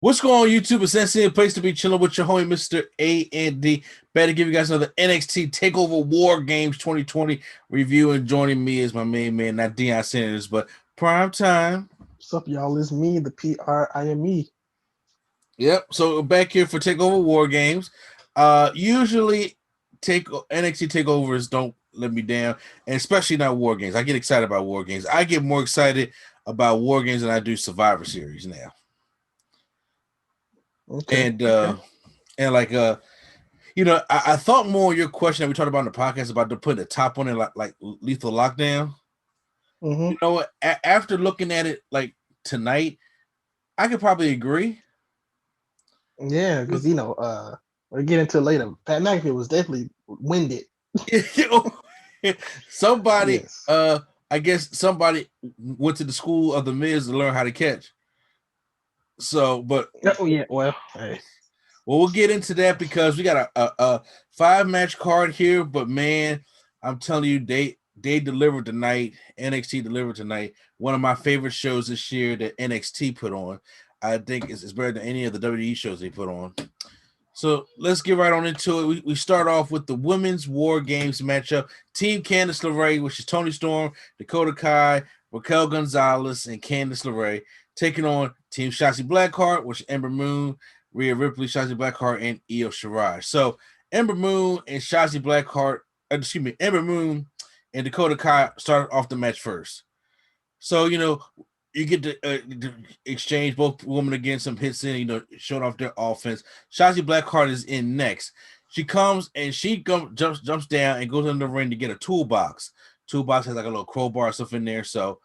What's going on, YouTube? It's Sensei, a place to be chilling with your homie, Mr. A&D. Better give you guys another NXT Takeover Wargames 2020 review. And joining me is my main man, not Deion Sanders, but Prime Time. What's up, y'all? It's me, the PRIME. Yep. So we're back here for Takeover Wargames. Usually, NXT Takeovers don't let me down, and especially not Wargames. I get excited about Wargames. I get more excited about Wargames than I do Survivor Series now. Okay. And like I thought more on your question that we talked about in the podcast about to put the top on it like Lethal Lockdown. Mm-hmm. You know what? After looking at it like tonight, I could probably agree. Yeah, because we'll get into it later. Pat McAfee was definitely winded. Somebody, Yes. I guess somebody went to the school of the Miz to learn how to catch. So, but Oh yeah. Well, hey. we'll get into that because we got a 5-match card here. But man, I'm telling you, they delivered tonight. NXT delivered tonight. One of my favorite shows this year that NXT put on. I think it's better than any of the WWE shows they put on. So let's get right on into it. We start off with the Women's War Games matchup. Team Candice LeRae, which is Toni Storm, Dakota Kai, Raquel Gonzalez, and Candice LeRae, taking on Team Shotzi Blackheart, which is Ember Moon, Rhea Ripley, Shotzi Blackheart, and Io Shirai. So Ember Moon and Shotzi Blackheart, Ember Moon and Dakota Kai started off the match first. So, you get to exchange both women against some hits in, showing off their offense. Shotzi Blackheart is in next. She comes and she jumps down and goes in the ring to get a toolbox. Toolbox has like a little crowbar stuff in there. So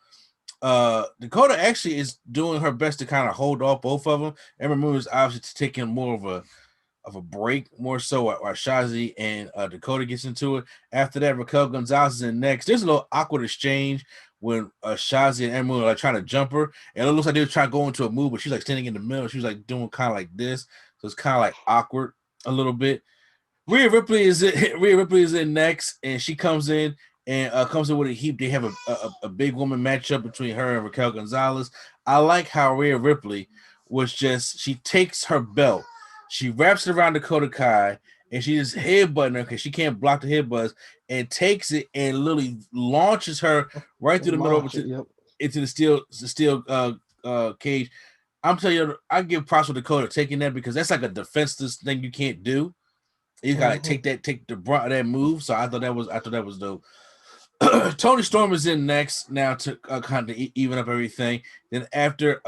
Dakota actually is doing her best to kind of hold off both of them. Ember Moon is obviously taking more of a break, more so while Shotzi and Dakota gets into it. After that, Raquel Gonzalez is in next. There's a little awkward exchange when Shotzi and Ember are like trying to jump her, and it looks like they were trying to go into a move, but she's like standing in the middle. She was like doing kind of like this, so it's kind of like awkward a little bit. Rhea Ripley is in next, and she comes in and comes in with a heap. They have a big woman matchup between her and Raquel Gonzalez. I like how Rhea Ripley she takes her belt, she wraps it around Dakota Kai, and she just headbutting her because she can't block the headbutts, and takes it and literally launches her right through the middle into the steel cage. I'm telling you, I give props to Dakota taking that because that's like a defenseless thing you can't do. You gotta take the brunt of that move. So I thought that was dope. Toni Storm is in next now to kind of even up everything. Then after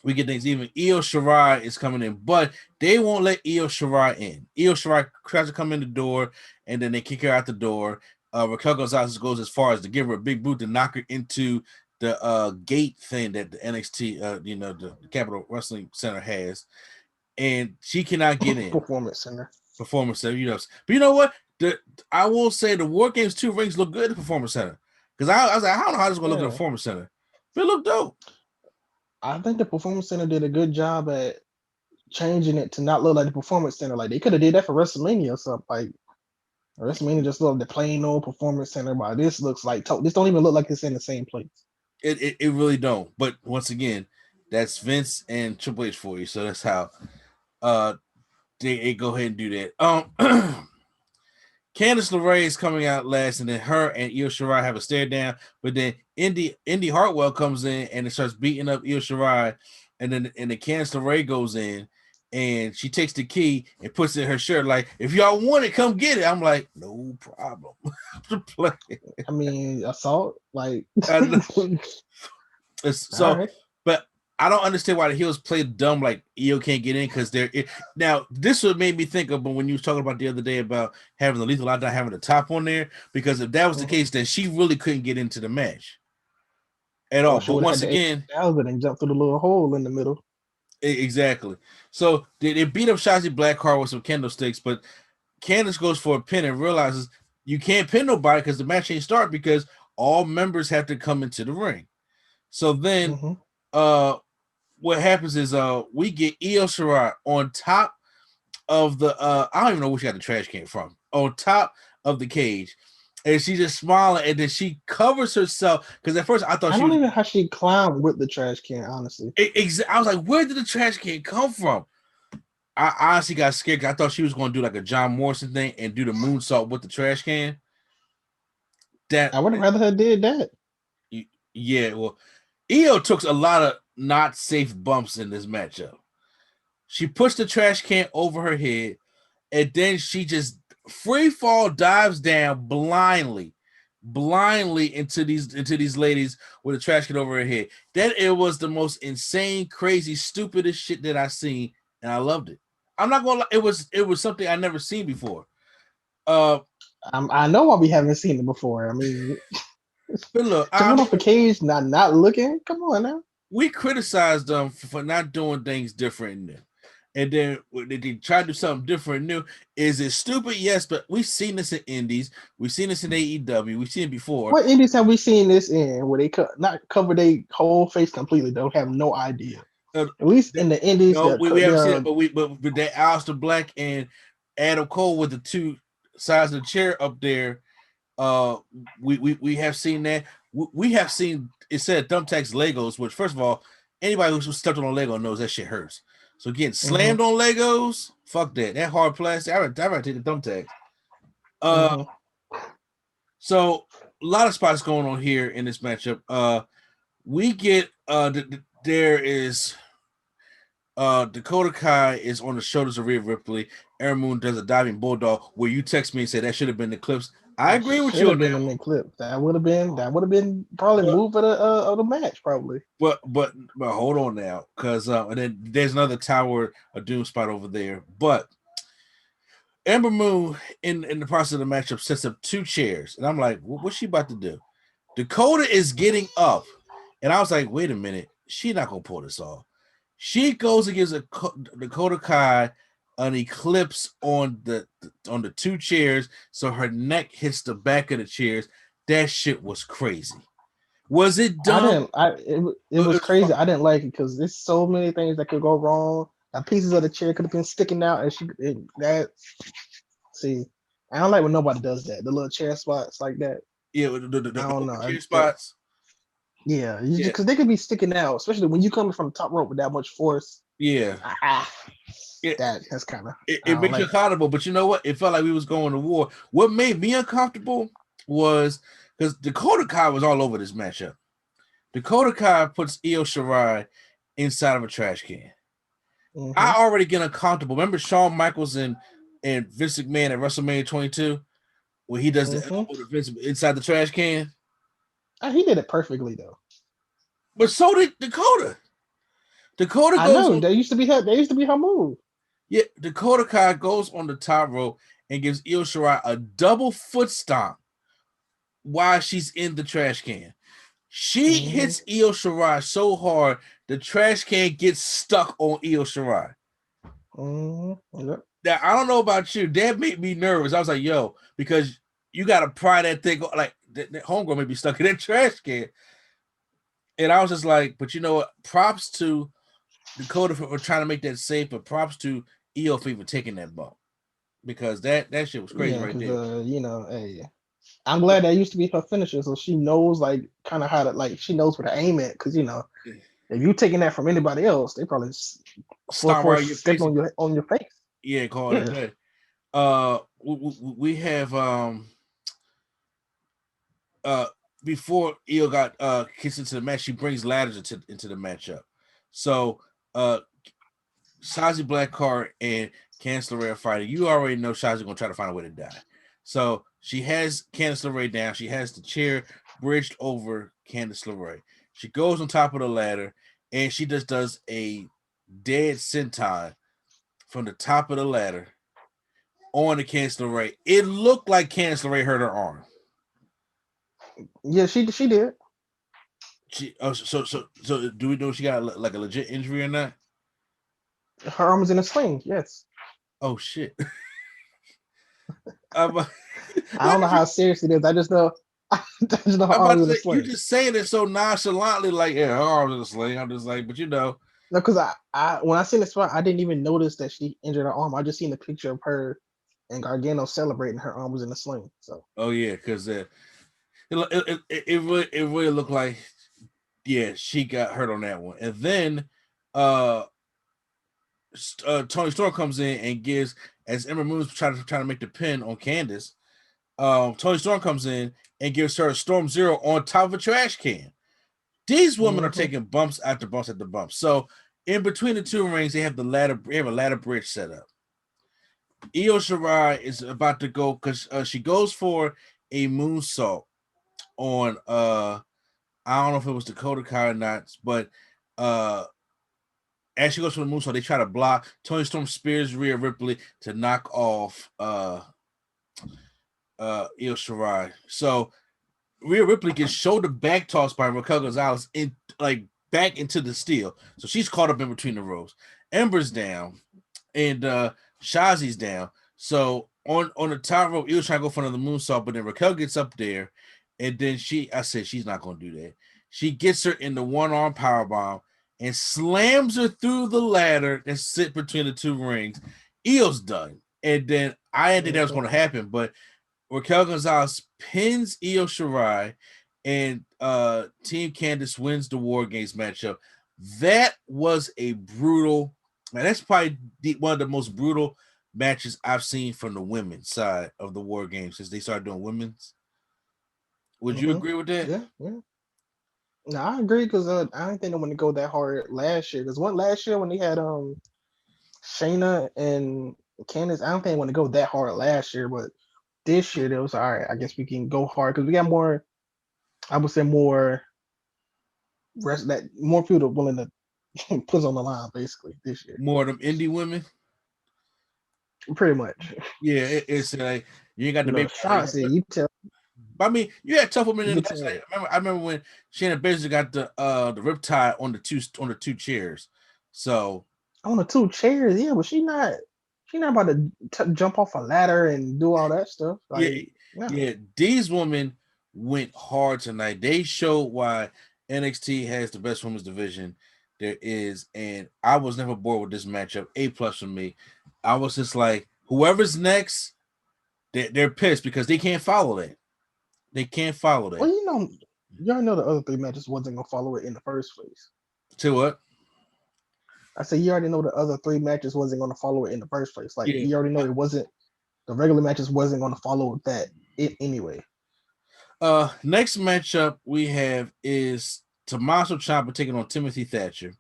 we get things even, Io Shirai is coming in, but they won't let Io Shirai in. Io Shirai tries to come in the door, and then they kick her out the door. Raquel Gonzalez goes as far as to give her a big boot to knock her into the gate thing that the NXT, the Capital Wrestling Center has, and she cannot get in. Performance Center, But you know what? I will say the War Games 2 rings look good at the Performance Center because I was like, I don't know how this is gonna look at the Performance Center, but it looked dope. I think the Performance Center did a good job at changing it to not look like the Performance Center. Like they could have did that for WrestleMania or something. Like WrestleMania just looked the plain old Performance Center, but this looks like this don't even look like it's in the same place. It really don't. But once again, that's Vince and Triple H for you. So that's how they go ahead and do that. Candice LeRae is coming out last, and then her and Io Shirai have a stare down. But then Indy Hartwell comes in and it starts beating up Io Shirai, and then Candice LeRae goes in and she takes the key and puts it in her shirt. Like, if y'all want it, come get it. I'm like, no problem. I mean, assault, like so, right. But I don't understand why the heels play dumb like Io can't get in because they're now. This would made me think of when you was talking about the other day about having the Lethal Lockdown having the top on there, because if that was the case, then she really couldn't get into the match at all. But once again, and jump through the little hole in the middle. Exactly. So they beat up Shotzi Blackheart with some candlesticks, but Candice goes for a pin and realizes you can't pin nobody because the match ain't start because all members have to come into the ring. So then what happens is we get Io Shirai on top of the I don't even know where she got the trash can from. On top of the cage. and she's just smiling, and then she covers herself because at first I thought I she don't was. even know how she climbed with the trash can, honestly. I was like, where did the trash can come from? I honestly got scared. I thought she was going to do like a John Morrison thing and do the moonsault with the trash can. I would have rather her did that. Yeah, well, Io took a lot of not safe bumps in this matchup. She pushed the trash can over her head, and then she just free fall dives down blindly into these ladies with a trash can over her head. Then it was the most insane, crazy, stupidest shit that I seen, and I loved it. I'm not gonna lie, it was something I never seen before. I know why we haven't seen it before. I mean, But look, jumping off a cage, not looking. Come on now. we criticized them for not doing things different, and then they try to do something different new. Is it stupid? Yes, but we've seen this in Indies, we've seen this in AEW, we've seen it before. What indies have we seen this in where they not cover their whole face completely? Don't have no idea. At least in the indies, no, we haven't seen it, but that Aleister Black and Adam Cole with the two sides of the chair up there. We have seen that. We have seen it said thumbtacks Legos, which first of all, anybody who's stepped on a Lego knows that shit hurts. So getting slammed on Legos, fuck that. That hard plastic. I would take the thumbtacks. So a lot of spots going on here in this matchup. We get there is Dakota Kai is on the shoulders of Rhea Ripley. Aaron Moon does a diving bulldog where you text me and say that should have been the clips. I agree with you on that. In the clip. That would have been probably move of the match, probably. But hold on now, because and then there's another Tower of Doom spot over there. But Ember Moon in the process of the matchup sets up two chairs, and I'm like, what's she about to do? Dakota is getting up, and I was like, wait a minute, she's not gonna pull this off. She goes and gives Dakota Kai an eclipse on the two chairs, so her neck hits the back of the chairs. That shit was crazy. Was it dumb? It was crazy. I didn't like it because there's so many things that could go wrong. Pieces of the chair could have been sticking out, and see, I don't like when nobody does that. The little chair spots like that. Yeah, I don't know. Chair spots. Yeah, because they could be sticking out, especially when you coming from the top rope with that much force. Yeah. That's kind of it makes you accountable, but you know what? It felt like we was going to war. What made me uncomfortable was because Dakota Kai was all over this matchup. Dakota Kai puts Io Shirai inside of a trash can. I already get uncomfortable. Remember Shawn Michaels and Vince McMahon at WrestleMania 22 when he does the Vince inside the trash can? He did it perfectly though. But so did Dakota. Dakota goes. I know. That used to be her move. Yeah, Dakota Kai goes on the top rope and gives Io Shirai a double foot stomp while she's in the trash can. She hits Io Shirai so hard, the trash can gets stuck on Io Shirai. Now, I don't know about you. That made me nervous. I was like, yo, because you got to pry that thing, like, that homegirl may be stuck in that trash can. And I was just like, but you know what? Props to Dakota for trying to make that safe, but props to Io for even taking that bump. Because that shit was crazy right there. Hey, I'm glad that used to be her finisher, so she knows like kind of how to she knows where to aim at. Because if you taking that from anybody else, they probably step on your face. Yeah, call it that. We have before Io got kicked into the match, she brings ladders into the matchup. So Shotzi Blackheart and Candice LeRae are fighting. You already know Shotzi gonna try to find a way to die. So she has Candice LeRae down. She has the chair bridged over Candice LeRae. She goes on top of the ladder and she just does a dead senton from the top of the ladder on the Candice LeRae. It looked like Candice LeRae hurt her arm. Yeah, she did. So do we know she got like a legit injury or not? Her arm was in a sling. Yes. Oh shit. I don't know how serious it is. I just know. Her arm was in a sling. You're just saying it so nonchalantly, like her arm was in a sling. I'm just like, but No, because I when I seen the spot, I didn't even notice that she injured her arm. I just seen the picture of her and Gargano celebrating, her arm was in the sling. So oh yeah, because it really looked like she got hurt on that one, and then Tony Storm comes in and gives, as Ember Moon's trying to make the pin on Candice. Tony Storm comes in and gives her a Storm Zero on top of a trash can. These women are taking bumps after bumps after bumps. So in between the two rings, they have a ladder bridge set up. Io Shirai is about to go because she goes for a moonsault on I don't know if it was Dakota Kai or not, but as she goes for the moonsault, they try to block. Tony Storm spears Rhea Ripley to knock off Io Shirai. So Rhea Ripley gets shoulder back tossed by Raquel Gonzalez back into the steel. So she's caught up in between the ropes. Ember's down and Shazi's down. So on the top rope, Io's trying to go for another moonsault, but then Raquel gets up there, and then I said she's not going to do that. She gets her in the one-arm powerbomb and slams her through the ladder that sit between the two rings. Io's done. And then I didn't think that was going to happen, but Raquel Gonzalez pins Io Shirai, and Team Candice wins the War Games matchup. That was a brutal, and that's probably one of the most brutal matches I've seen from the women's side of the War Games since they started doing women's. Would you agree with that? Yeah. No, I agree because I didn't think they want to go that hard last year. Because last year when they had Shayna and Candice, I don't think they want to go that hard last year, but this year, it was all right. I guess we can go hard because we got more. I would say more more people willing to put on the line basically this year. More of them indie women. Pretty much. Yeah, it's like you ain't got the big shots. You tell. I mean, you had tough women in the match. I remember when Shayna Baszler got the riptide on the two chairs. So on the two chairs, yeah, but she not about to jump off a ladder and do all that stuff. Yeah. These women went hard tonight. They showed why NXT has the best women's division there is, and I was never bored with this matchup. A+ for me. I was just like, whoever's next, they're pissed because they can't follow that. They can't follow that. Well, you already know the other three matches wasn't gonna follow it in the first place. To what? I said you already know the other three matches wasn't going to follow it in the first place. You already know the regular matches wasn't going to follow that anyway. Next matchup we have is Tommaso Ciampa taking on Timothy Thatcher,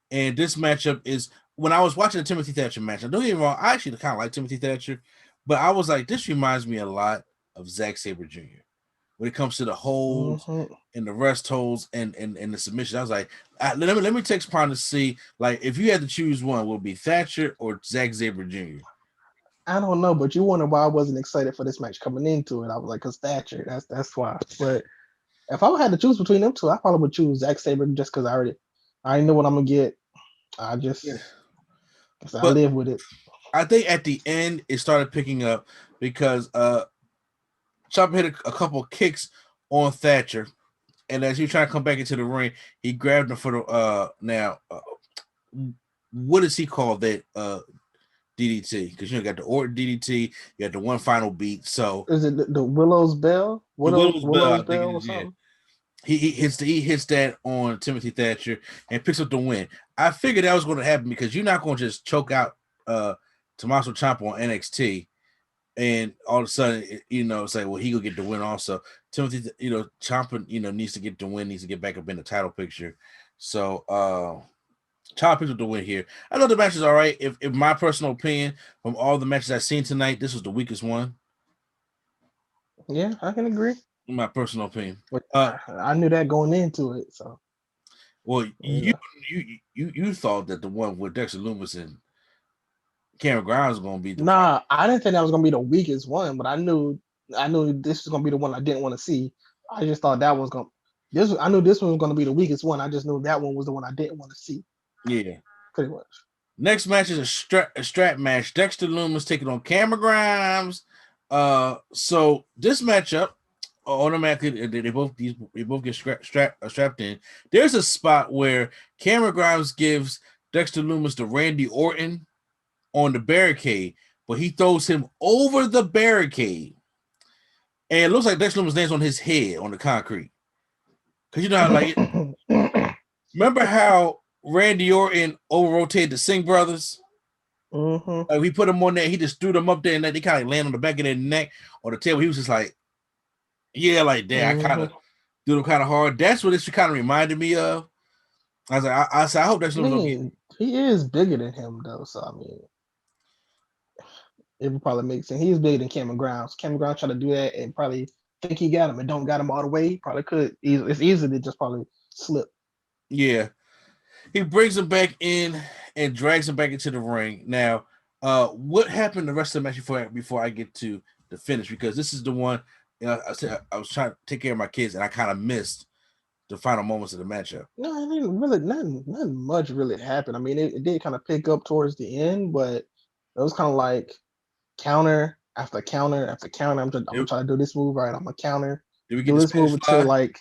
and this matchup is when I was watching the Timothy Thatcher match. Don't get me wrong, I actually kind of like Timothy Thatcher, but I was like, this reminds me a lot of Zack Sabre Jr. when it comes to the holds and the rest holds and the submission. I was like, let me take some time to see, like, if you had to choose one, would it be Thatcher or Zack Sabre Jr.? I don't know, but you wonder why I wasn't excited for this match coming into it. I was like, because Thatcher, that's why. But if I had to choose between them two, I probably would choose Zack Sabre just because I already know what I'm gonna get. I live with it. I think at the end it started picking up because Ciampa hit a couple kicks on Thatcher, and as he was trying to come back into the ring, he grabbed him for the what does he call that DDT? Because you got the Orton DDT, you got the one final beat. So is it the Willow's Bell? Willow's Bell or something? Yeah. He hits that on Timothy Thatcher and picks up the win. I figured that was going to happen because you're not going to just choke out Tommaso Ciampa on NXT. And all of a sudden, it's like, well, he could get the win also. Timothy, Ciampa, needs to get the win, needs to get back up in the title picture. So, Ciampa picks up the win here. I know the match is all right. If my personal opinion, from all the matches I've seen tonight, this was the weakest one. Yeah, I can agree. My personal opinion. I knew that going into it. So, well, you thought that the one with Dexter Lumis and Cameron Grimes was going to be the I didn't think that was going to be the weakest one, but I knew this was going to be the one I didn't want to see. I just thought that was going to I knew this one was going to be the weakest one. I just knew that one was the one I didn't want to see. Yeah. Pretty much. Next match is a strap match. Dexter Lumis taking on Cameron Grimes. So this matchup automatically they both get strapped in. There's a spot where Cameron Grimes gives Dexter Lumis the Randy Orton on the barricade, but he throws him over the barricade. And it looks like Dexter Lumis lands on his head on the concrete. Because you know how, like, remember how Randy Orton over-rotated the Singh brothers? Mm-hmm. Like, we put them on there, he just threw them up there, and they kind of land on the back of their neck or the tail. He was just like, yeah, like that. I kind of threw them kind of hard. That's what this kind of reminded me of. I was like, I hope Dexter Lumis don't get. He is bigger than him, though. So, I mean, it would probably make sense. He is bigger than Cameron Grimes. Cameron Grimes tried to do that and probably think he got him and don't got him all the way. Probably could. It's easy to just probably slip. Yeah. He brings him back in and drags him back into the ring. Now, what happened the rest of the match before I get to the finish? Because this is the one, you know, I said I was trying to take care of my kids and I kind of missed the final moments of the matchup. No, I didn't really nothing much really happened. I mean, it did kind of pick up towards the end, but it was kind of like counter after counter after counter. I'm trying to do this move right. I'm gonna counter. Did we get Do this Spanish move until fly? like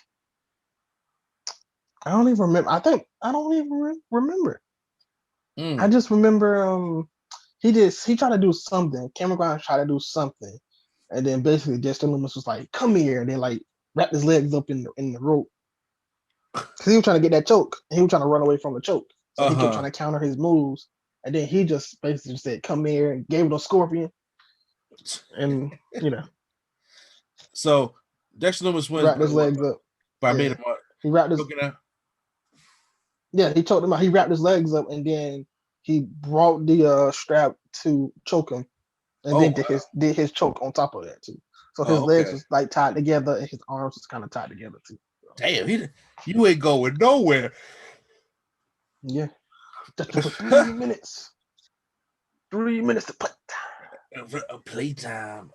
I don't even remember. I don't even remember. I just remember he tried to do something. Cameron Grimes tried to do something, and then basically Dexter Lumis was like, "Come here," and then like wrapped his legs up in the rope because he was trying to get that choke. And he was trying to run away from the choke, so he kept trying to counter his moves, and then he just basically said, "Come here," and gave it a scorpion, and you know. So Dexter Lumis wins Wrapped his legs up. by made him he wrapped his out. Yeah, he choked him out. He wrapped his legs up and then he brought the strap to choke him, and then did his choke on top of that too. So his legs was like tied together and his arms was kind of tied together too. So. Damn, you ain't going nowhere. Yeah, just for 3 minutes. 3 minutes to playtime.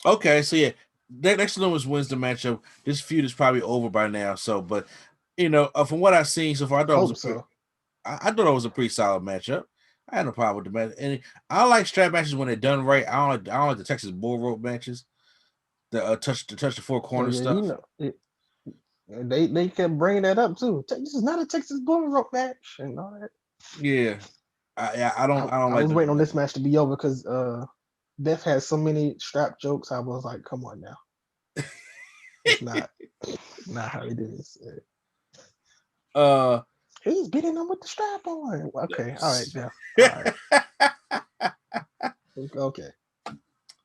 Okay, so yeah, Dexter Lumis wins the matchup. This feud is probably over by now. So, but you know, from what I've seen so far, I thought it was a pretty solid matchup. I had no problem with the match, and I like strap matches when they're done right. I don't like the Texas bull rope matches. The touch the four corner stuff. You know, they kept bringing that up too. This is not a Texas bull rope match and all that. Yeah, I don't. I was waiting on this match to be over because Beth had so many strap jokes. I was like, come on now. It's not how they do this. He's beating them with the strap on. Okay, all right, Jeff. All right. Okay.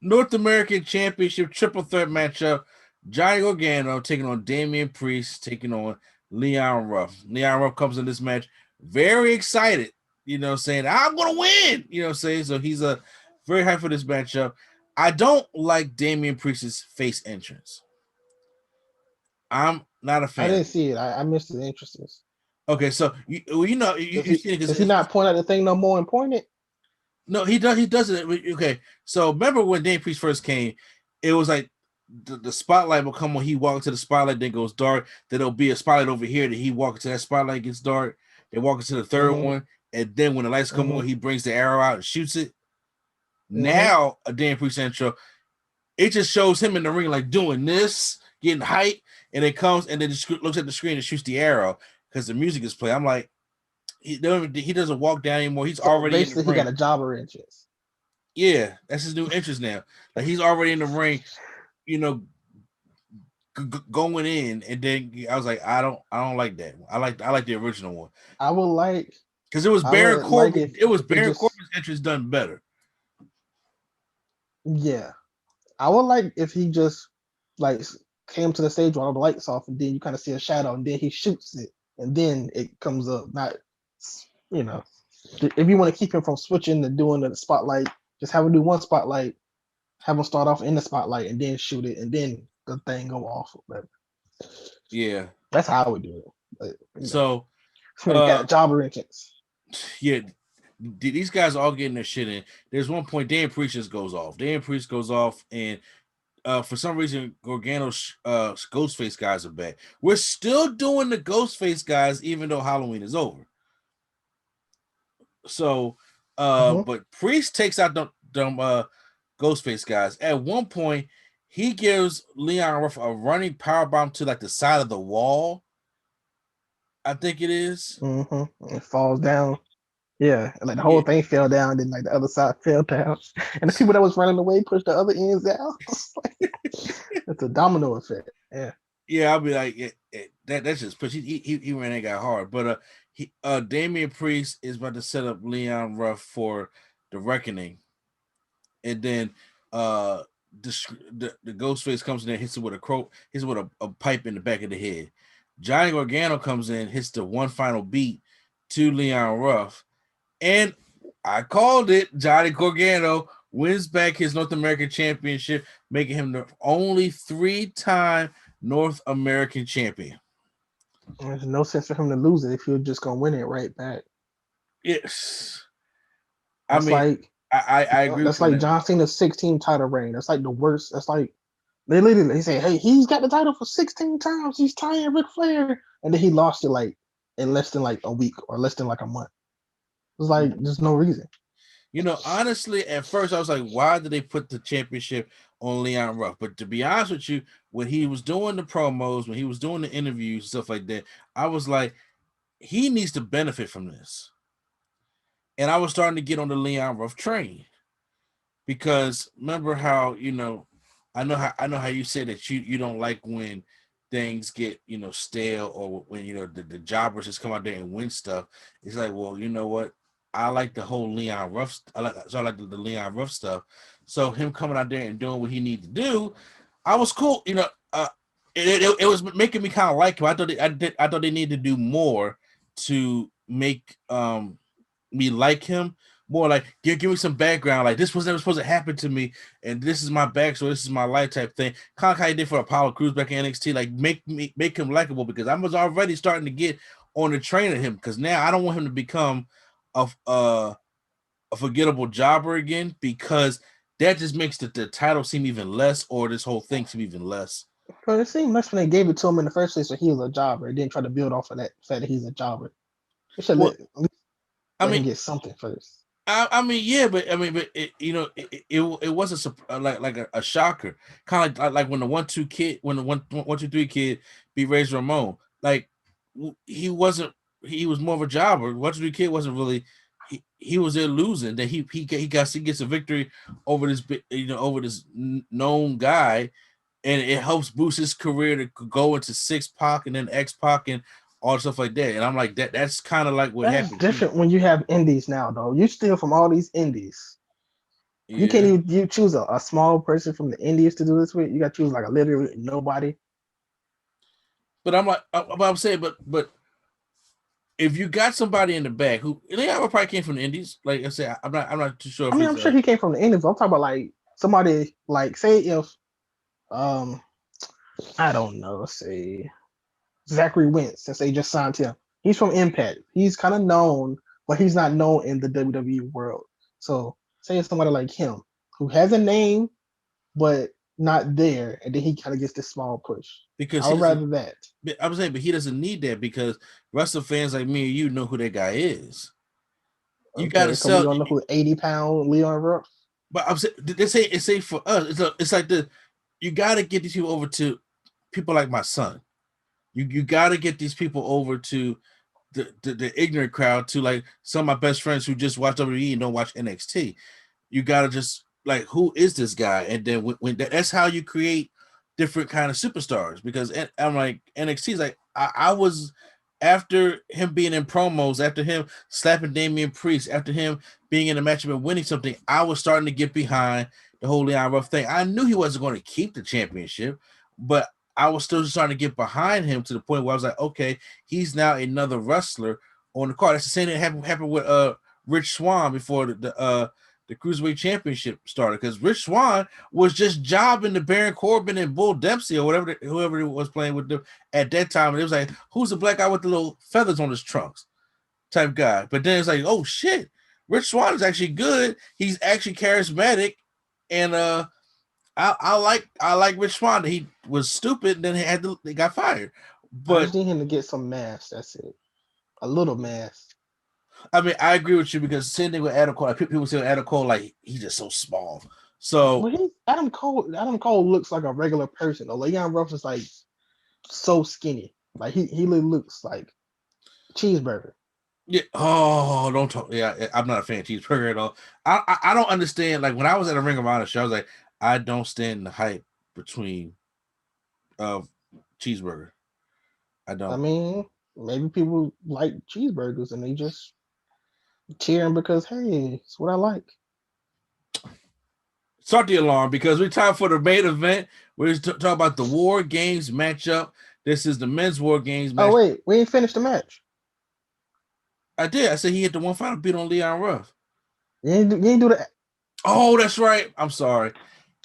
North American Championship triple threat matchup. Johnny Gargano taking on Damian Priest, taking on Leon Ruff. Leon Ruff comes in this match very excited, you know, saying, I'm going to win, you know, saying. So he's very hyped for this matchup. I don't like Damian Priest's face entrance. I'm not a fan. I didn't see it. I missed the entrances. Okay, so does he not point out the thing no more and point it? No, he does. He does it. Okay, so remember when Damian Priest first came, it was like the spotlight will come when he walks into the spotlight, then goes dark. Then there'll be a spotlight over here that he walks into that spotlight, gets dark. They walk into the third one, and then when the lights come on, he brings the arrow out and shoots it. Now a Damian Priest intro, it just shows him in the ring like doing this, getting hype, and it comes and then just looks at the screen and shoots the arrow because the music is playing. I'm like, he doesn't walk down anymore. He's already basically in the ring. He got a jobber entrance. Yeah, that's his new entrance now. Like he's already in the ring, you know, going in, and then I was like, I don't like that. I like the original one. I would like because it was Baron Corbin. It was Baron Corbin's entrance done better. Yeah, I would like if he just like came to the stage while the lights off, and then you kind of see a shadow, and then he shoots it, and then it comes up. Not, you know, if you want to keep him from switching to doing the spotlight, just have him do one spotlight, have him start off in the spotlight, and then shoot it, and then the thing go off. Yeah, that's how I would do it. But, so got a jobber entrance. Yeah. These guys are all getting their shit in. There's one point Damian Priest just goes off. Damian Priest goes off, and for some reason, Gargano's Ghostface guys are back. We're still doing the Ghostface guys, even though Halloween is over. So, but Priest takes out them Ghostface guys. At one point, he gives Leon Ruff a running powerbomb to like the side of the wall. I think it is. It falls down. Yeah, and like the whole thing fell down, then like the other side fell down, and the people that was running away pushed the other ends out. It's a domino effect. Yeah. Yeah, I'll be like, that's just push. He ran and got hard, but Damian Priest is about to set up Leon Ruff for the Reckoning, and then the Ghostface comes in there, hits it with a pipe in the back of the head. Johnny Gargano comes in, hits the one final beat to Leon Ruff, and I called it. Johnny Gargano wins back his North American Championship, making him the only 3-time North American champion. There's no sense for him to lose it if you're just gonna win it right back. Yes, I That's mean, like I agree that's with you on like that. John Cena's 16 title reign. That's like the worst. That's like they say, hey, he's got the title for 16 times. He's tying Ric Flair, and then he lost it like in less than like a week or less than like a month. It's like there's no reason. Honestly, at first I was like, why did they put the championship on Leon Ruff? But to be honest with you, when he was doing the promos, when he was doing the interviews and stuff like that, I was like, he needs to benefit from this. And I was starting to get on the Leon Ruff train because remember how I know how you say that you don't like when things get stale or when the jobbers just come out there and win stuff. It's like, well, you know what? I like the whole Leon Ruff. I like the Leon Ruff stuff. So him coming out there and doing what he needed to do, I was cool. It was making me kind of like him. I thought they needed to do more to make me like him more. Like give me some background, like this was never supposed to happen to me and this is my back, so this is my life type thing, kind of how he did for Apollo Crews back in NXT. Like make him likable, because I was already starting to get on the train of him, because now I don't want him to become a forgettable jobber again, because that just makes the title seem even less, or this whole thing seem even less. But it seemed less when they gave it to him in the first place, so he was a jobber. It didn't try to build off of that fact that he's a jobber. They should Well, I let him mean, get something first. I mean, yeah, but it was a shocker, kind of like when the 1-2 kid, when the 1-2-3 kid beat Razor Ramon. Like he wasn't, he was more of a jobber. 1-2-3 kid wasn't really. He was there losing. Then he gets a victory over this known guy, and it helps boost his career to go into 6 Pac and then X-Pac and all stuff like that. And I'm like, that's kind of like what That's happened here. different when you have indies now, though. You steal from all these indies. You can't Yeah. even you choose a small person from the indies to do this with. You got to choose like a literally nobody. But I'm like, I'm saying, but if you got somebody in the back who Leon probably came from the Indies, like I said, I'm not too sure I if mean, it's I'm sure he came from the indies. But I'm talking about like somebody like say if um I don't know, say Zachary Wentz, since they just signed him. He's from Impact. He's kind of known, but he's not known in the WWE world. So say it's somebody like him who has a name but not there, and then he kind of gets this small push. because I he would doesn't. rather that. I'm saying, but he doesn't need that, because wrestling fans like me and you know who that guy is. You got to Okay, so we sell. don't know who 80-pound Leon Ruff. But I'm saying, they say for us, it's like you got to get these people over to people like my son. You got to get these people over to the ignorant crowd, to like some of my best friends who just watch WWE and don't watch NXT. You got to just like, who is this guy? And then when that's how you create different kind of superstars, because I'm like, NXT is like, I was, after him being in promos, after him slapping Damian Priest, after him being in a match and winning something, I was starting to get behind the whole Leon Ruff thing. I knew he wasn't going to keep the championship, but I was still starting to get behind him, to the point where I was like, okay, he's now another wrestler on the card. That's the same thing that happened with Rich Swann before the Cruiserweight Championship started, because Rich Swann was just jobbing the Baron Corbin and Bull Dempsey or whoever it was playing with them at that time. And it was like, who's the black guy with the little feathers on his trunks type guy? But then it's like, oh shit, Rich Swann is actually good. He's actually charismatic, and I like Rich Swann. He was stupid, and then they got fired. I But just need him to get some mass. That's it. A little mass. I mean, I agree with you, because same thing with Adam Cole. Like, people say Adam Cole, like, he's just so small. So Well, Adam Cole. Adam Cole looks like a regular person. Leon Ruff is like so skinny. Like he looks like cheeseburger. Yeah. Oh, don't talk. Yeah, I'm not a fan of cheeseburger at all. I don't understand. Like when I was at a Ring of Honor show, I was like, I don't stand the hype between cheeseburger. I I don't. mean, maybe people like cheeseburgers and they just cheering because hey, it's what I like. Start the alarm because we're time for the main event. We're talking about the War Games matchup. This is the men's War Games Oh match. wait, we ain't finished the match. I did. I said he hit the one final beat on Leon Ruff. You ain't do that. Oh, that's right. I'm sorry.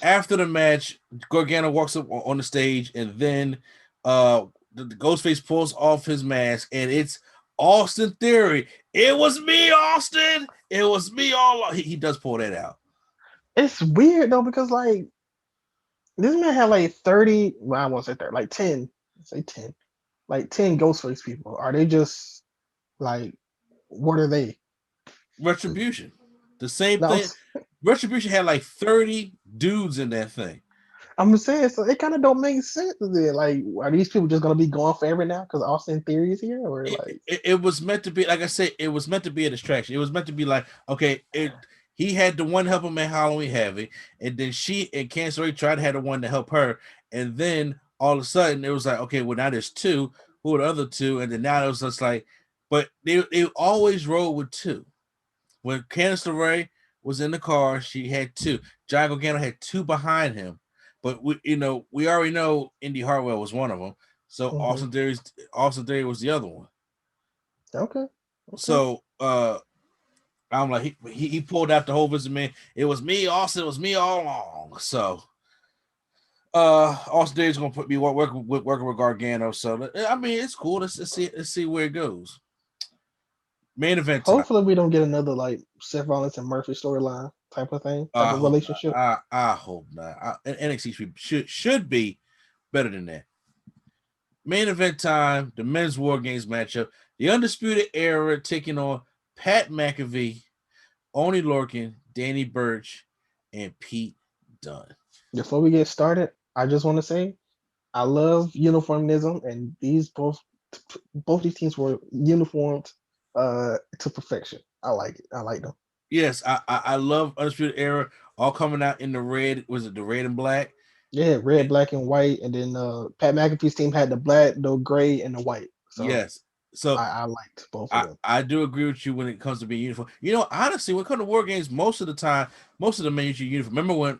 After the match, Gargano walks up on the stage, and then the Ghostface pulls off his mask, and it's Austin Theory. It was me, Austin. It was me all. He does pull that out. It's weird though because like this man had like 30. Well, I won't say 30, like 10. Say 10, like 10 Ghostface people. Are they just like what are they? Retribution. The same No, thing. Retribution had like 30 dudes in that thing. I'm saying so. It kind of don't make sense. Then, like, are these people just gonna be gone forever now because Austin Theory is here, or like, It was meant to be, like I said, it was meant to be a distraction. It was meant to be like, okay, he had the one help him at Halloween Heavy, and then she and Cancer Ray tried to have the one to help her, and then all of a sudden it was like, okay, well now there's two. Who are the other two? And then now it was just like, but they always roll with two. When Candice Ray was in the car, she had two. John Gargano had two behind him, but we already know Indy Hartwell was one of them. So mhm. Austin Theory was the other one. Okay, okay. So I'm like he pulled out the whole visit, man. It was me, Austin. It was me all along. So Austin Theory's gonna be working with Gargano. So I mean, it's cool. Let's see where it goes. Main event time. Hopefully, we don't get another like Seth Rollins and Murphy storyline type of thing, type I of hope not. relationship. I hope not. NXT should be better than that. Main event time. The men's War Games matchup. The Undisputed Era taking on Pat McAfee, Oni Lorcan, Danny Burch, and Pete Dunn. Before we get started, I just want to say I love uniformism, and both these teams were uniformed to perfection. I like it. I like them. Yes, I love Undisputed Era all coming out in the red. Was it the red and black? Yeah, red, black, and white, and then Pat McAfee's team had the black, the gray, and the white. So Yes. So I liked both of I, them. I do agree with you when it comes to being uniform. Honestly, when it comes to War Games, most of the time, most of the men usually uniform. Remember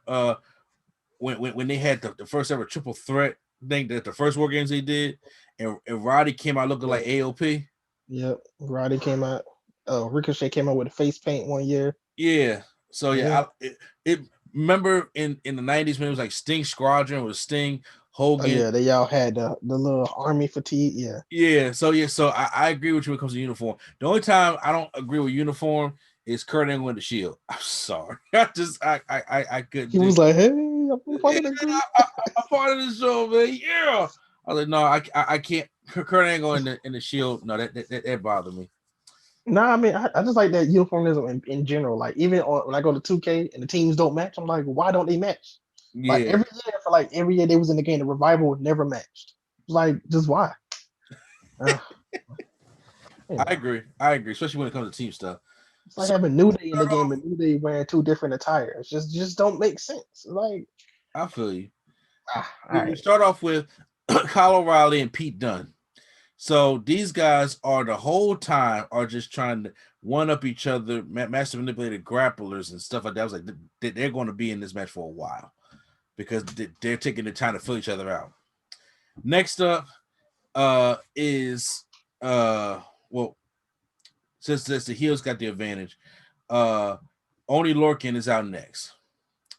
when they had the first ever triple threat thing, that the first War Games they did, and Roddy came out looking Yep. like AOP. Yep. Roddy came out. Ricochet came out with a face paint one year. Yeah. So Yeah. yeah, it remember in the 90s when it was like Sting Squadron with Sting, Oh Hogan. yeah, they all had the little army fatigue. Yeah. So I agree with you when it comes to uniform. The only time I don't agree with uniform is Kurt Angle and the Shield. I'm sorry. I couldn't He do. was like, "Hey, I'm part Yeah, of the group." I'm part of the show, man. Yeah. I was like, no, I can't. Kurt Angle in the Shield. No, that bothered me. No, I mean, I just like that uniformism in general. Like even when I go to 2K and the teams don't match, I'm like, why don't they match? Like Yeah, every year they was in the game, the revival never matched. Like just why? Uh, you I know, agree. I agree, especially when it comes to team stuff. it's like So having New Day in the start game off. and New Day wearing two different attires. Just don't make sense. Like, I feel you. all We right. start off with Kyle O'Reilly and Pete Dunne. So these guys are the whole time are just trying to one up each other, master manipulated grapplers and stuff like that. I was like, they're going to be in this match for a while because they're taking the time to fill each other out. Next up is well, since the heels got the advantage, uh Oni Lorcan is out next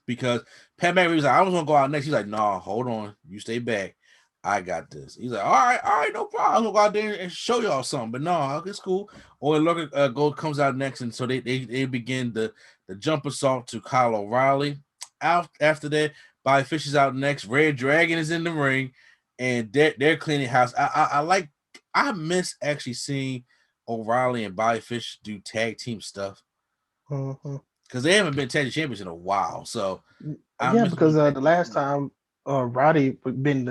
because Pat McAfee was like, I was gonna go out next. He's like, nah, hold on, you stay back. I got this. He's like, all right, no problem. I'm gonna go out there and show y'all something. But no, it's cool. Or look, Gold comes out next, and so they begin the jump assault to Kyle O'Reilly. Out after that, Bobby Fish is out next. Red Dragon is in the ring, and they're cleaning house. I miss actually seeing O'Reilly and Bobby Fish do tag team stuff Mm-hmm. because they haven't been tag team champions in a while. So I Yeah, miss them because doing tag the team last stuff. time Roddy been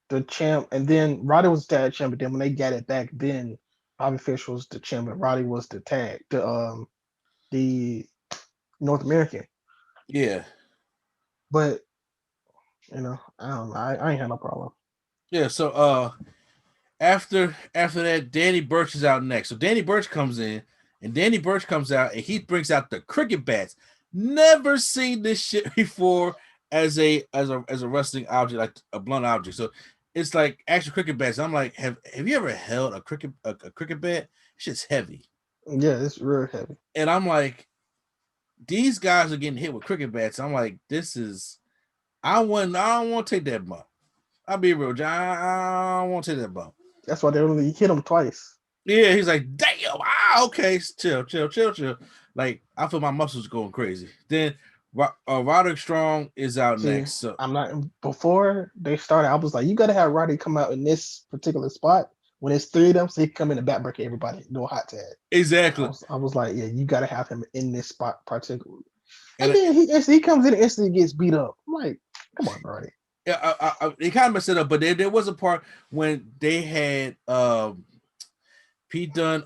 the champ, and then Roddy was tag champ, but then when they got it back, then Bobby Fish was the champion. Roddy was the North American. Yeah. But I don't know. I ain't had no problem. Yeah. So after that, Danny Burch is out next. So Danny Burch comes in, and Danny Burch comes out, and he brings out the cricket bats. Never seen this shit before as a wrestling object, like a blunt object. So it's like actual cricket bats. I'm like, have you ever held a cricket bat? Shit's heavy. Yeah, it's real heavy. And I'm like, these guys are getting hit with cricket bats. I'm like, this is. I don't want to take that bump. I'll be real, John. I don't want to take that bump. That's why they only hit him twice. Yeah, he's like, damn, okay, chill. Like, I feel my muscles going crazy. Then Roderick Strong is out next. So I'm not. Before they started, I was like, you got to have Roddy come out in this particular spot when it's three of them, so he can come in the back break everybody, do a hot tag. Exactly. I was like, yeah, you got to have him in this spot particularly. And then he comes in and instantly gets beat up. I'm like, come on, Roddy. Yeah, they kind of messed it up, but there was a part when they had Pete Dunn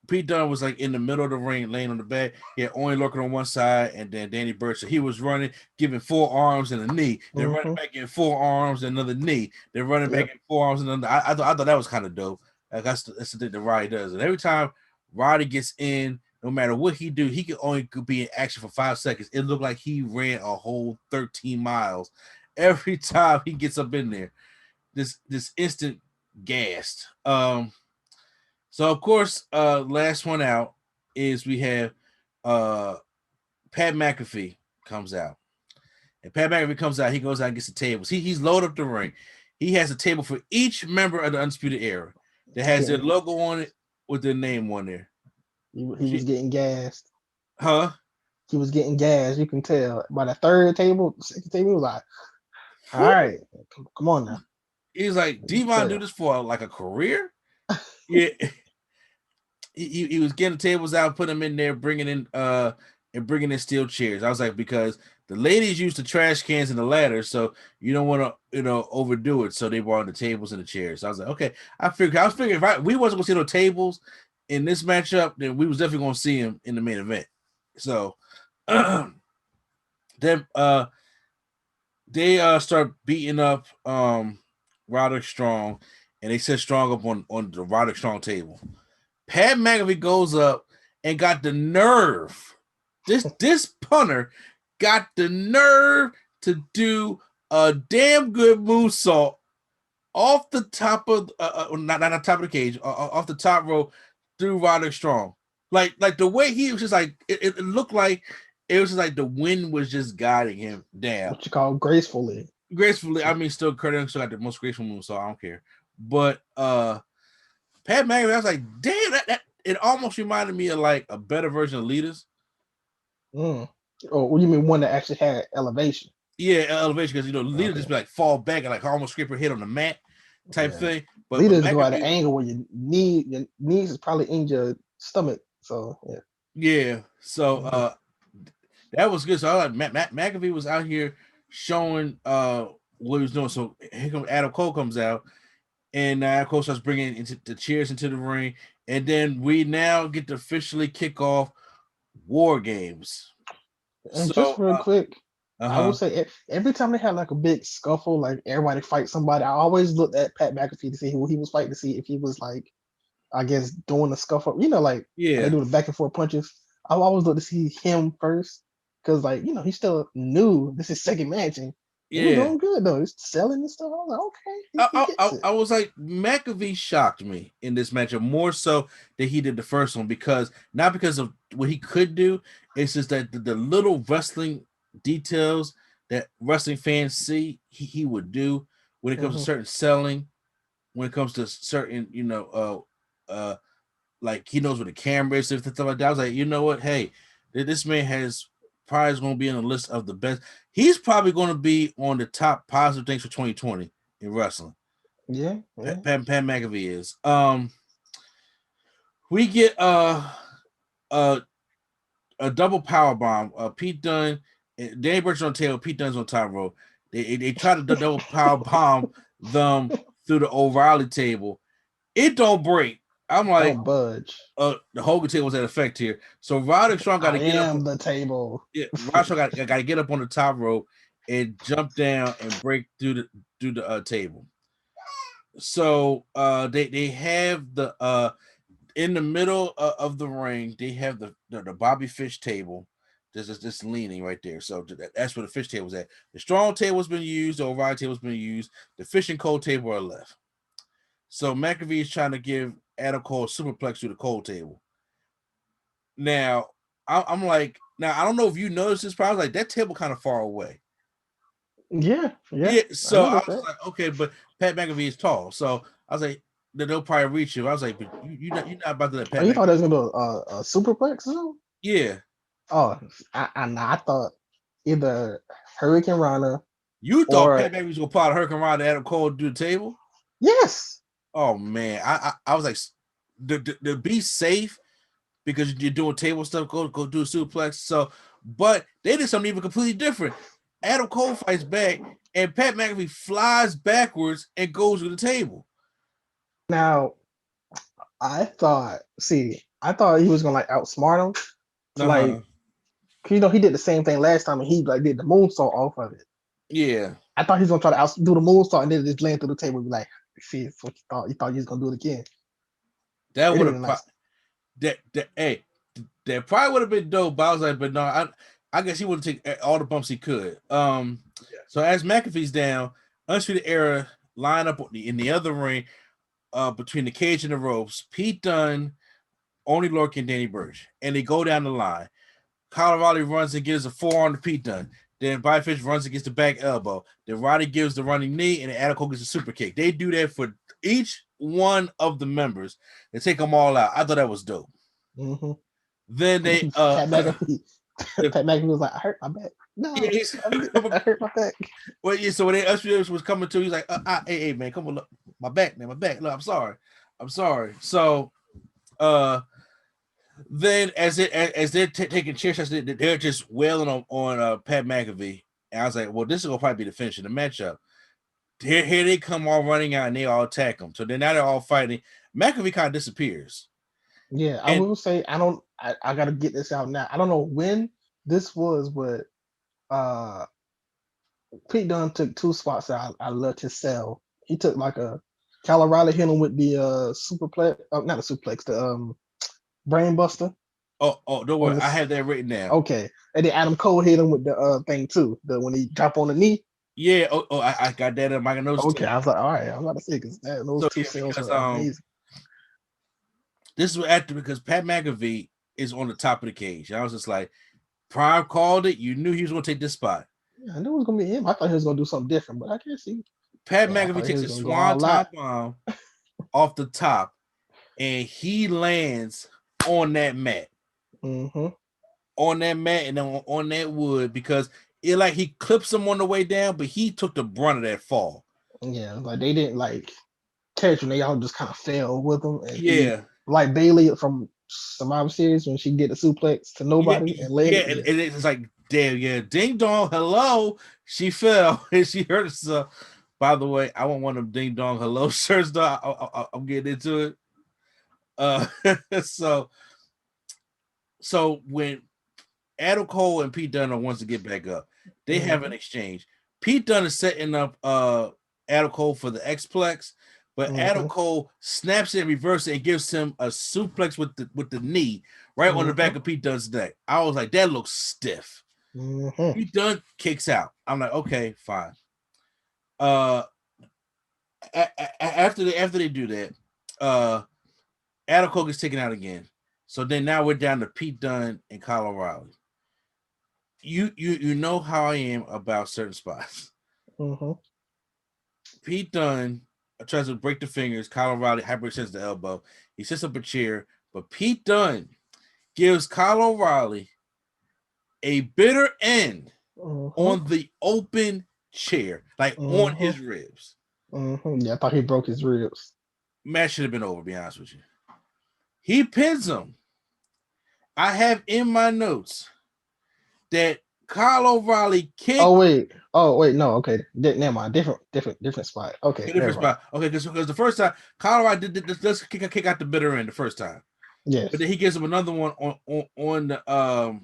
Pete Dunn was like in the middle of the ring, laying on the bed. He had only looking on one side, and then Danny Burch. So he was running, giving forearms and a knee. They're running back in forearms and another knee. They're running back in forearms and another. I thought that was kind of dope. Like that's the thing that Roddy does. And every time Roddy gets in, no matter what he do, he could be in action for 5 seconds. It looked like he ran a whole 13 miles every time he gets up in there. This instant gassed. So of course, last one out is we have Pat McAfee comes out. And Pat McAfee comes out, he goes out and gets the tables. He's loaded up the ring. He has a table for each member of the Undisputed Era that has their logo on it with their name on there. He was getting gassed. Huh? He was getting gassed. You can tell. By the second table, he was like, all right, come on now. He's like, Devon do this for like a career? Yeah. He was getting tables out, putting them in there, bringing in steel chairs. I was like, because the ladies use the trash cans and the ladders, so you don't want to overdo it. So they brought the tables and the chairs. So I was like, okay. I was figuring if we wasn't gonna see no tables in this matchup, then we was definitely gonna see him in the main event. So then they start beating up Roderick Strong, and they set Strong up on the Roderick Strong table. Pat McAfee goes up and got the nerve. This punter got the nerve to do a damn good moonsault off the top of not the top of the cage, off the top rope through Roderick Strong. Like the way he was just like it looked like it was just like the wind was just guiding him down. What you call gracefully. Gracefully, I mean, still Kurt Angle still got the most graceful moonsault. I don't care, but Pat McAfee, I was like, damn, that it almost reminded me of like a better version of Leaders. Oh, what do you mean one that actually had elevation? Yeah, elevation, because Leaders just be like fall back and like almost scrape her head on the mat type thing. But Leaders go at an angle where your knees is probably in your stomach. So yeah. So that was good. So I like McAfee was out here showing what he was doing. So here comes Adam Cole comes out. And of course, I was bringing into the chairs into the ring, and then we now get to officially kick off War Games. And just real quick, I will say every time they had like a big scuffle, like everybody fight somebody, I always looked at Pat McAfee to see who he was fighting, to see if he was like, I guess, doing the scuffle. They do the back and forth punches. I always look to see him first, because he's still new. This is second match, and he's doing good though. He's selling and stuff. I was like, okay. I was like, McAfee shocked me in this matchup more so than he did the first one, not because of what he could do. It's just that the little wrestling details that wrestling fans see he would do when it comes to certain selling, when it comes to certain, like he knows what the camera is and stuff like that. I was like, you know what? Hey, this man has probably is going to be on the list of the best. He's probably going to be on the top positive things for 2020 in wrestling. Yeah. Pat McAfee is. We get a double power bomb. Pete Dunn, Danny Burch on tail. Pete Dunn's on top rope. They try to double power bomb them through the O'Reilly table. It don't break. I'm like, don't budge. the Hogan table was at effect here. So Roderick Strong got to I get up. am the table. Yeah, Roderick Strong got to get up on the top rope and jump down and break through the table. So they have the in the middle of the ring, they have the Bobby Fish table. Just leaning right there. So that's where the Fish table was at. The Strong table has been used. The O'Reilly table has been used. The Fish and Cole table are left. So McAfee is trying to give Adam Cole a superplex through the Cole table. Now, I'm like, now I don't know if you noticed this, but I was like, that table kind of far away. Yeah. So I was like, okay, but Pat McAfee is tall. So I was like, they'll probably reach you. I was like, but you're not about to let Pat. You thought that was gonna be a superplex or something? Yeah. Oh, I thought either Hurricane Rana. You thought or Pat McAfee was gonna pull out a Hurricane Rana to Adam Cole to do the table? Yes. Oh man, I was like, to be safe because you're doing table stuff. Go do a suplex. So, but they did something even completely different. Adam Cole fights back, and Pat McAfee flies backwards and goes to the table. Now, I thought he was gonna like outsmart him. Like, he did the same thing last time, and he like did the moonsault off of it. Yeah. I thought he was gonna try to do the moonsault and then just land through the table and be like, see, it's what you thought. You thought you was gonna do it again. That would have that probably would have been dope, but I was like, but no, I guess he would have taken all the bumps he could. So as McAfee's down, Undisputed Era line up in the other ring, between the cage and the ropes, Pete Dunne, Oney Lorcan, and Danny Burch, and they go down the line. Colorado runs and gives a forearm to Pete Dunne. Then Bobby Fish runs against the back elbow. Then Roddy gives the running knee, and then Adam Cole gets a super kick. They do that for each one of the members. They take them all out. I thought that was dope. Mm-hmm. Then they Pat McAfee was like, I hurt my back. No, yeah, I hurt my back. Well, yeah, so when they was coming to, he's like, hey, man, come on, look, my back, man, my back. Look, I'm sorry. So then as they're taking chair shots, they're just wailing on Pat McAfee. And I was like, well, this is gonna probably be the finish of the matchup. Here they come all running out and they all attack him. So then now they're all fighting. McAfee kind of disappears. Yeah, I will say I gotta get this out now. I don't know when this was, but Pete Dunne took two spots that I loved his sell. He took like a Kyle O'Reilly hit him with the superplex, not a suplex, the brain buster. Oh, don't worry, I have that written down. Okay, and then Adam Cole hit him with the thing too, the when he dropped on the knee. Yeah, I got that in my notes. Okay, I was like, all right, I'm about to say because those two sales are amazing. This was after because Pat McAfee is on the top of the cage. I was just like, Prime called it. You knew he was going to take this spot. Yeah, I knew it was going to be him. I thought he was going to do something different, but I can't see. Pat McAfee takes a swanton bomb off the top, and he lands on that mat. Mm-hmm. On that mat and on that wood because it like he clips him on the way down, but he took the brunt of that fall. Yeah, like they didn't like catch him. They all just kind of fell with him. And yeah. Like Bailey from Survivor Series when she get a suplex to nobody and land. Yeah, and it's like, damn, yeah, ding dong, hello. She fell and she hurt herself. By the way, I want one of them ding dong hello shirts. I'm getting into it. So when Adam Cole and Pete Dunne wants to get back up, they have an exchange. Pete Dunne is setting up Adam Cole for the X-Plex. But Adam Cole snaps it in reverse and gives him a suplex with the knee right on the back of Pete Dunne's neck. I was like, that looks stiff. Pete Dunne kicks out. I'm like, okay, fine. After they do that, Adam Cole gets taken out again. So then now we're down to Pete Dunne and Kyle O'Reilly. You know how I am about certain spots. Pete Dunne tries to break the fingers. Kyle O'Reilly hyperextends the elbow. He sets up a chair, but Pete Dunne gives Kyle O'Reilly a bitter end on the open chair, like on his ribs. Yeah, I thought he broke his ribs. Match should have been over, to be honest with you. He pins him. I have in my notes that Kyle O'Reilly kicked. Oh Oh wait, no, okay, never mind. Different spot. Okay, Different never mind. spot. Okay, because the first time Colorado does kick out the bitter end the first time, Yes. but then he gives him another one on the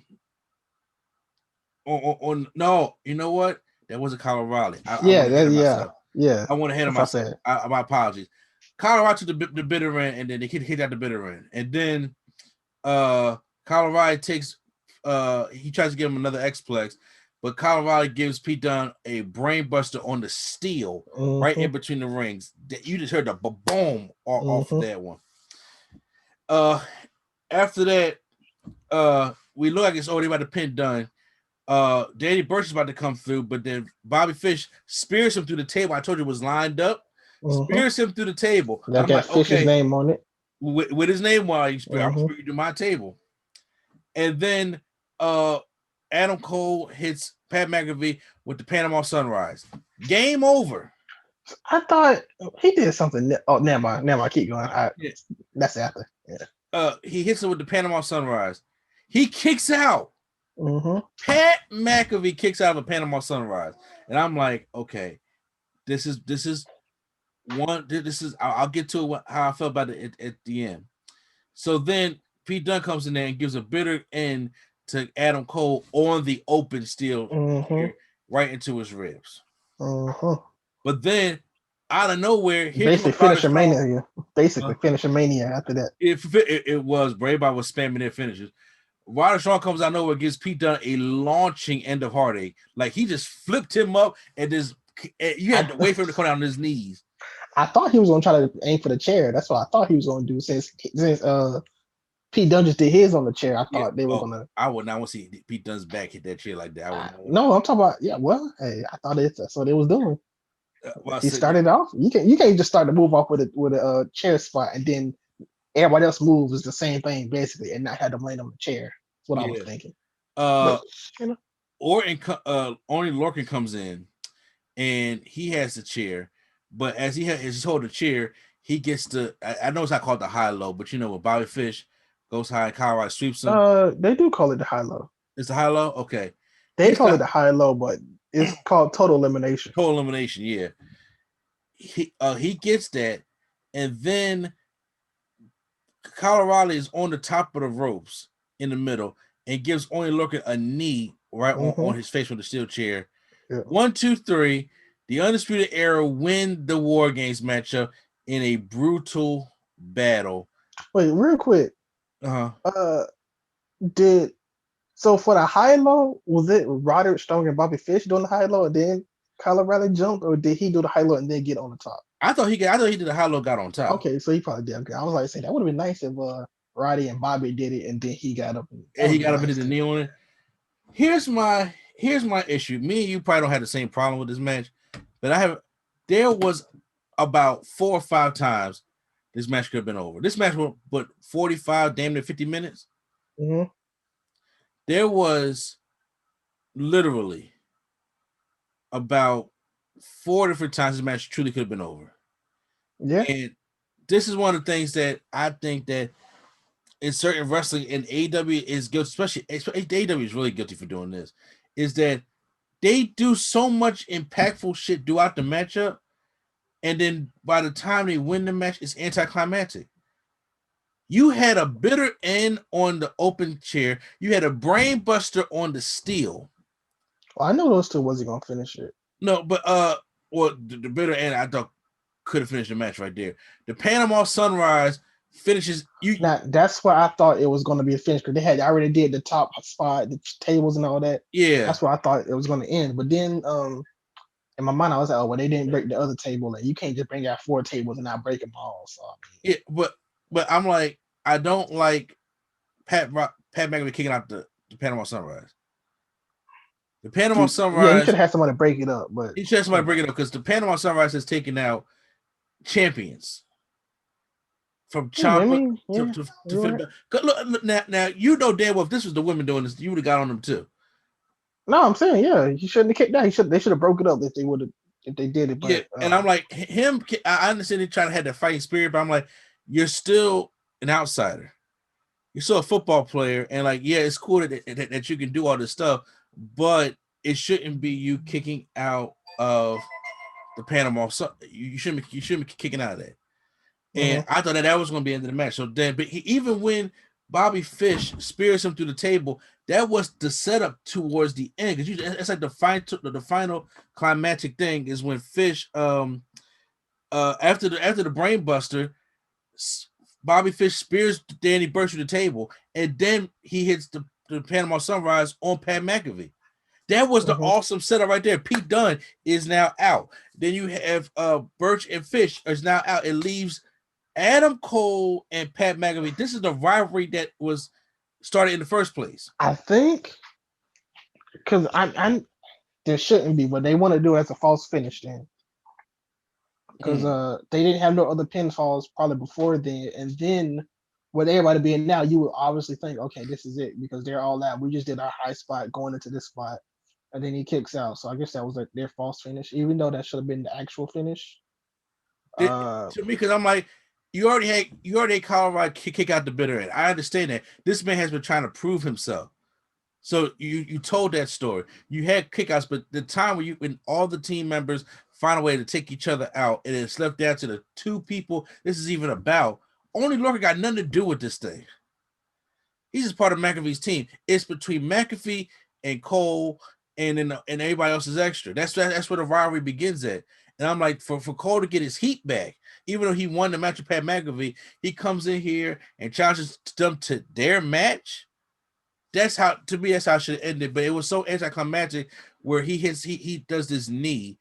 on no, you know what? That wasn't Colorado. I Yeah, went ahead of yeah, myself. yeah. I went ahead of That's what I myself. said. My apologies. Colorado took the bitter end, and then they hit out the bitter end, and then Colorado takes he tries to give him another X-Plex, but Colorado gives Pete Dunne a brain buster on the steel right in between the rings. You just heard the boom off of that one. After that, we look like it's already about to pin Dunne. Danny Burch is about to come through, but then Bobby Fish spears him through the table. I told you it was lined up. Spears him through the table. That got Fish's name on it. With his name while you spear, I'm spearing to my table. And then Adam Cole hits Pat McAfee with the Panama Sunrise. Game over. I thought he did something. Oh, never mind. Keep going. That's after. Yeah. He hits him with the Panama Sunrise. He kicks out. Mm-hmm. Pat McAfee kicks out of a Panama Sunrise, and I'm like, okay, this is one. This is I'll get to how I felt about it at the end. So then Pete Dunne comes in there and gives a bitter end to Adam Cole on the open steel, right into his ribs. But then out of nowhere, basically finish a mania. Basically finish a mania after that. It was Braybar was spamming their finishes. Roderick Strong comes out of nowhere, gives Pete Dunne a launching end of heartache. Like he just flipped him up and just you had to wait for him to come down on his knees. I thought he was gonna try to aim for the chair. That's what I thought he was gonna do since Pete Dunne just did his on the chair. I thought they were gonna. I would not want to see Pete Dunne's back hit that chair like that. No, I'm talking about hey, I thought that's what they was doing. He started off. You can't just start to move off with a chair spot and then everybody else moves the same thing basically and not have them land on the chair. That's what I was thinking. Orton Lorcan comes in and he has the chair, but as he's holding the chair, he gets I know it's not called the high low, but when Bobby Fish goes high and Colorado sweeps him. They do call it the high low. It's the high low? Okay. They call it the high low, but it's called total elimination. Total elimination, yeah. He gets that, and then Colorado is on the top of the ropes in the middle and gives Only Lorcan a knee right on his face with the steel chair. Yeah. 1, 2, 3. The Undisputed Era win the War Games matchup in a brutal battle. Wait, real quick. So for the high low, was it Roderick Strong and Bobby Fish doing the high low and then Colorado jumped, or did he do the high low and then get on the top? I thought he did the high low, got on top. Okay, so he probably did. Okay, I was like saying that would have been nice if Roddy and Bobby did it and then he got up and he got up and did the knee on it. Here's my issue. Me and you probably don't have the same problem with this match, but there was about 4 or 5 times this match could have been over. This match was 45, damn near 50 minutes. Mm-hmm. There was literally about 4 different times this match truly could have been over. Yeah. And this is one of the things that I think that in certain wrestling, and AEW is guilty, especially AEW is really guilty for doing this, is that they do so much impactful shit throughout the matchup, and then by the time they win the match, it's anticlimactic. You had a bitter end on the open chair. You had a brain buster on the steel. Well, I know those two wasn't gonna finish it. No, but the bitter end I thought could have finished the match right there. The Panama Sunrise finishes you. Now that's where I thought it was gonna be a finish because they already did the top spot, the tables and all that. Yeah, that's where I thought it was gonna end. But then in my mind I was like, oh well, they didn't break the other table, and you can't just bring out 4 tables and not break them all. So yeah, but I'm like, I don't like Pat McAfee kicking out the Panama Sunrise. The Panama Sunrise. Yeah, you should have somebody break it up, but you should have somebody break it up because the Panama Sunrise has taken out champions from Ciampa to right. Look now you know damn well if this was the women doing this, you would have got on them too. No, I'm saying you shouldn't have kicked out. They should have broke it up if they did it. But, yeah, and I'm like him. I understand they trying to have the fighting spirit, but I'm like, you're still an outsider. You're still a football player, and like, yeah, it's cool that you can do all this stuff, but it shouldn't be you kicking out of the Panama. So you shouldn't be kicking out of that. And Mm-hmm. I thought that was going to be the end of the match. So then, but even when Bobby Fish spears him through the table, that was the setup towards the end. Because it's like the final climactic thing is when Fish after the brain buster, Bobby Fish spears Danny Burch through the table, and then he hits the Panama Sunrise on Pat McAfee. That was the Mm-hmm. awesome setup right there. Pete Dunne is now out. Then you have Burch and Fish is now out. It leaves Adam Cole and Pat McAfee. This is the rivalry that was started in the first place. I think because I there shouldn't be, but they want to do it as a false finish then. Because Mm. they didn't have no other pinfalls probably before then, and then with everybody being now, you would obviously think, okay, this is it because they're all out. We just did our high spot going into this spot, and then he kicks out. So I guess that was like their false finish, even though that should have been the actual finish. To me, because I'm like, you already had Colorado kick out the bitter end. I understand that this man has been trying to prove himself. So you told that story. You had kickouts, but the time when all the team members find a way to take each other out, and it's left down to the two people this is even about. Only Lorca got nothing to do with this thing. He's just part of McAfee's team. It's between McAfee and Cole, and everybody else is extra. That's where the rivalry begins at. And I'm like, for Cole to get his heat back, even though he won the match with Pat McAfee, he comes in here and challenges them to their match. That's how, to me, that's how it should have ended. But it was so anticlimactic where he does this knee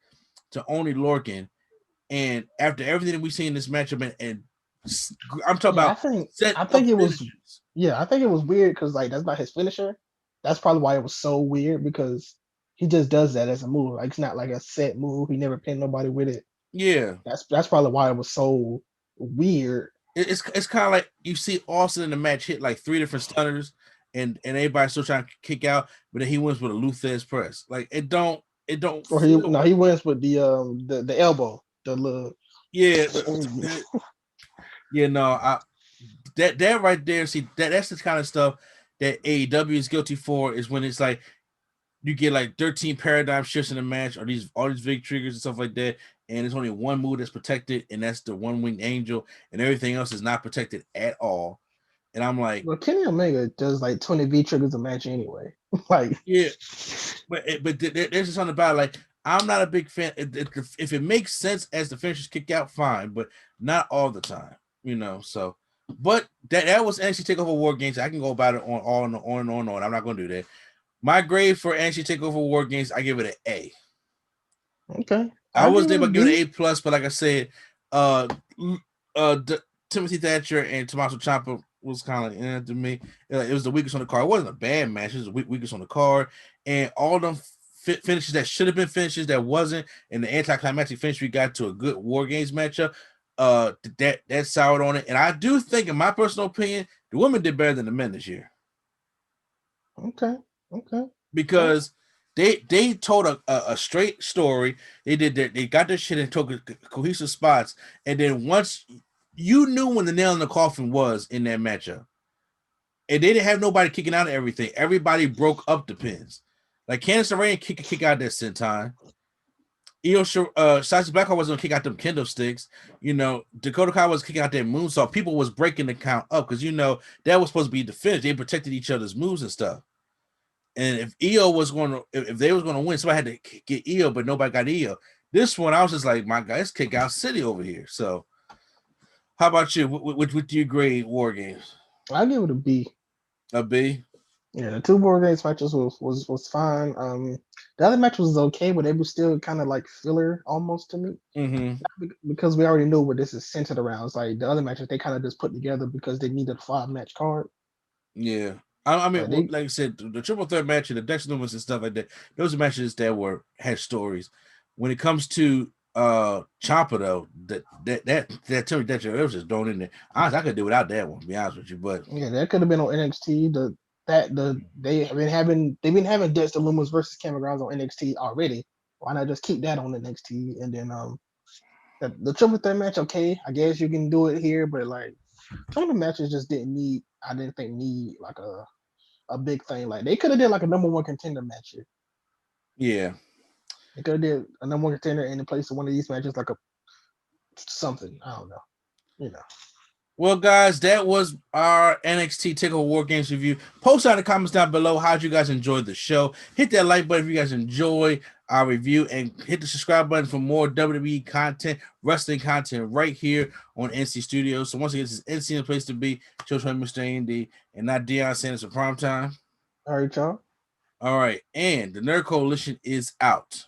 to Only Lorcan, and after everything that we've seen in this matchup, and I'm talking Yeah, about set I up think it was finishes. yeah, I think it was weird because like that's not his finisher. That's probably why it was so weird because he just does that as a move. Like it's not like a set move. He never pinned nobody with it. Yeah, That's probably why it was so weird. it's kind of like you see Austin in the match hit like 3 different stunners, and everybody's still trying to kick out, but then he wins with a Luthez press. Like it don't Or he feel no, right. he wins with the elbow, the little Yeah, yeah, no, that right there. See, that's the kind of stuff that AEW is guilty for. Is when it's like you get like 13 paradigm shifts in the match, or all these big triggers and stuff like that, and there's only one move that's protected, and that's the one winged angel, and everything else is not protected at all. And I'm like, well, Kenny Omega does like 20 V triggers a match anyway. Like yeah, but there's just something about it, like I'm not a big fan. If it makes sense as the finishers kick out, fine, but not all the time, So, but that was NXT Takeover War Games. I can go about it on and on and on and on. I'm not going to do that. My grade for NXT Takeover War Games, I give it an A. okay, I I was give it able a to give it an B. A plus, but like I said, uh, Timothy Thatcher and Tommaso Ciampa was kind of like to me. It was the weakest on the card. It wasn't a bad match. It was the weakest on the card, and all them finishes that should have been finishes that wasn't, and the anticlimactic finish we got to a good War Games matchup. That soured on it, and I do think, in my personal opinion, the women did better than the men this year. Okay, okay. Well, Because they told a straight story. They got their shit and took cohesive spots, and then once you knew when the nail in the coffin was in that matchup, and they didn't have nobody kicking out of everything. Everybody broke up the pins. Like Candice LeRae kick out that senton. Sasha Blackheart was gonna kick out them kendo sticks. Dakota Kai was kicking out that moonsault. People was breaking the count up because that was supposed to be the finish. They protected each other's moves and stuff. And if EO was going to, if they was going to win, somebody had to get EO, but nobody got EO. This one, I was just like, my God, it's kick out city over here. So, how about you? What do you grade War Games? I give it a B. A B. Yeah, the two War Games matches was fine. The other match was okay, but it was still kind of like filler almost to me. Mm-hmm. Because we already know what this is centered around. It's like the other matches they kind of just put together because they needed a 5 match card. Yeah. I mean, Like they like I said, the triple threat match and the Dexter Loomis and stuff like that, those are matches that had stories. When it comes to Ciampa though, that Timmy Thatcher, it was just thrown in there. Honestly, I could do without that one, to be honest with you. But yeah, that could have been on NXT. They've been having Dexter Lumis versus Cameron Grimes on NXT already. Why not just keep that on NXT and then the triple threat match? Okay, I guess you can do it here, but like some of the matches just I didn't think need like a big thing. Like they could have did like a number one contender match here. Yeah. They could have did a number one contender in the place of one of these matches, like a something. I don't know. You know. Well, guys, that was our NXT Takeover War Games review. Post out in the comments down below how you guys enjoyed the show. Hit that like button if you guys enjoy our review, and hit the subscribe button for more WWE content, wrestling content right here on NC Studios. So once again, this is NC the place to be. Joe Mr. A&D, and not Deion Sanders for prime time. All right, y'all. All right, and the Nerd Coalition is out.